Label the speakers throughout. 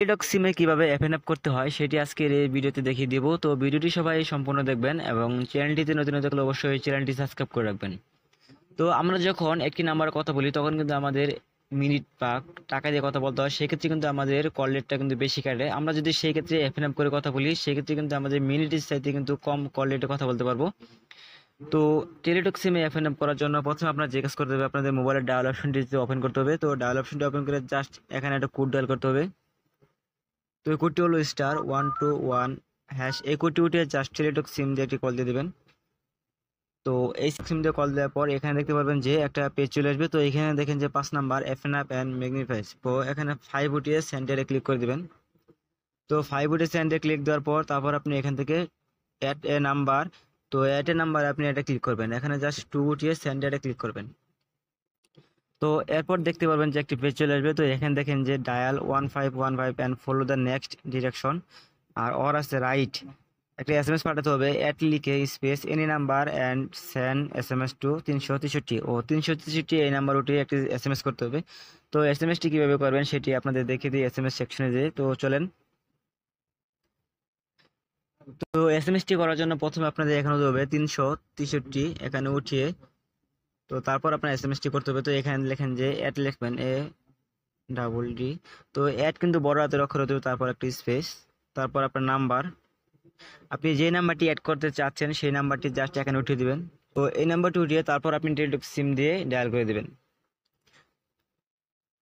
Speaker 1: Teletalk সিমে কিভাবে FN app করতে হয় সেটি আজকের এই ভিডিওতে দেখিয়ে দেব। তো ভিডিওটি সবাই সম্পূর্ণ দেখবেন এবং চ্যানেলটিতে নতুন হয়ে থাকলে অবশ্যই চ্যানেলটি সাবস্ক্রাইব করে রাখবেন। তো আমরা যখন একটি নাম্বার কথা বলি তখন কিন্তু আমাদের মিনিট বা টাকা দিয়ে কথা বলতে হয়, সেক্ষেত্রে কিন্তু আমাদের কল রেটটা কিন্তু বেশি কাটে। আমরা যদি সেই ক্ষেত্রে এফএন অ্যাপ করে কথা বলি সেক্ষেত্রে কিন্তু আমাদের মিনিটের চাইতে কিন্তু কম কল রেটে কথা বলতে পারবো। তো টেলিটক সিমে এফএন অ্যাপ করার জন্য প্রথমে আপনার যে কাজ করতে হবে, আপনাদের মোবাইলের ডায়াল অপশনটি ওপেন করতে হবে। তো ডায়াল অপশনটি ওপেন করে জাস্ট এখানে একটা কোড ডায়াল করতে হবে। তো এই কোডটি হলো *121#। এই কোডটি উঠে জাস্ট টেলিটক সিম দিয়ে একটি কল দিয়ে দেবেন। তো এই সিম দিয়ে কল দেওয়ার পর এখানে দেখতে পারবেন যে একটা পেজ চলে আসবে। তো এখানে দেখেন যে 5 নাম্বার এফএন অ্যাপ অ্যান্ড ম্যাগনিফাইস। তো এখানে 5 উঠিয়ে সেন্টারে ক্লিক করে দিবেন। তো 5 উঠে সেন্টারে ক্লিক দেওয়ার পর তারপর আপনি এখান থেকে অ্যাড এ নাম্বার। তো অ্যাড এ নাম্বার আপনি এটা ক্লিক করবেন। এখানে জাস্ট 2 উঠিয়ে সেন্টারে ক্লিক করবেন। তো এরপর দেখতে পারবেন যে একটি পেজ চলে আসবে। তো এখানে দেখেন যে dial 1515 and follow the next direction. আর আছে রাইট, একটা এসএমএস পাঠাতে হবে অ্যাট লিখে space any number and send SMS to 363 ও 363 এই নাম্বার উঠিয়ে একটি এসএমএস করতে হবে। তো এসএমএসটি কিভাবে করবেন সেটি আপনাদের দেখিয়ে দিই এসএমএস সেকশনে যেয়ে। তো চলেন। তো এসএমএসটি করার জন্য প্রথমে আপনাদের এখানে হতে হবে 363 এখানে উঠিয়ে। তো তারপর আপনার এসএমএসটি করতে হবে। তো এখানে লেখেন যে অ্যাট লিখবেন ADD। তো অ্যাড কিন্তু বড় হাতের অক্ষর হতে হবে, তারপর একটা স্পেস, তারপর আপনার নাম্বার। আপনি যে নাম্বারটি অ্যাড করতে চাচ্ছেন সেই নাম্বারটি জাস্ট এখানে উঠিয়ে দিবেন। তো এই নাম্বারটি উঠিয়ে তারপর আপনি টেলিটক সিম দিয়ে ডায়াল করে দিবেন।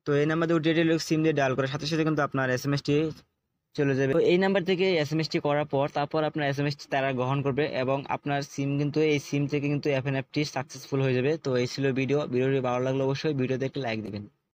Speaker 1: তো এই নাম্বার দিয়ে উঠিয়ে টেলিটক সিম দিয়ে ডায়াল করার সাথে সাথে কিন্তু আপনার এসএমএসটি চলে যাবে। তো এই নাম্বার থেকে এসএমএসটি করার পর তারপর আপনার এসএমএসটি তারা গ্রহণ করবে এবং আপনার সিম কিন্তু এই সিম থেকে কিন্তু এফএন অ্যাপটি সাকসেসফুল হয়ে যাবে। তো এই ছিল ভিডিওটি ভালো লাগলে অবশ্যই ভিডিওতে একটি লাইক দিবেন।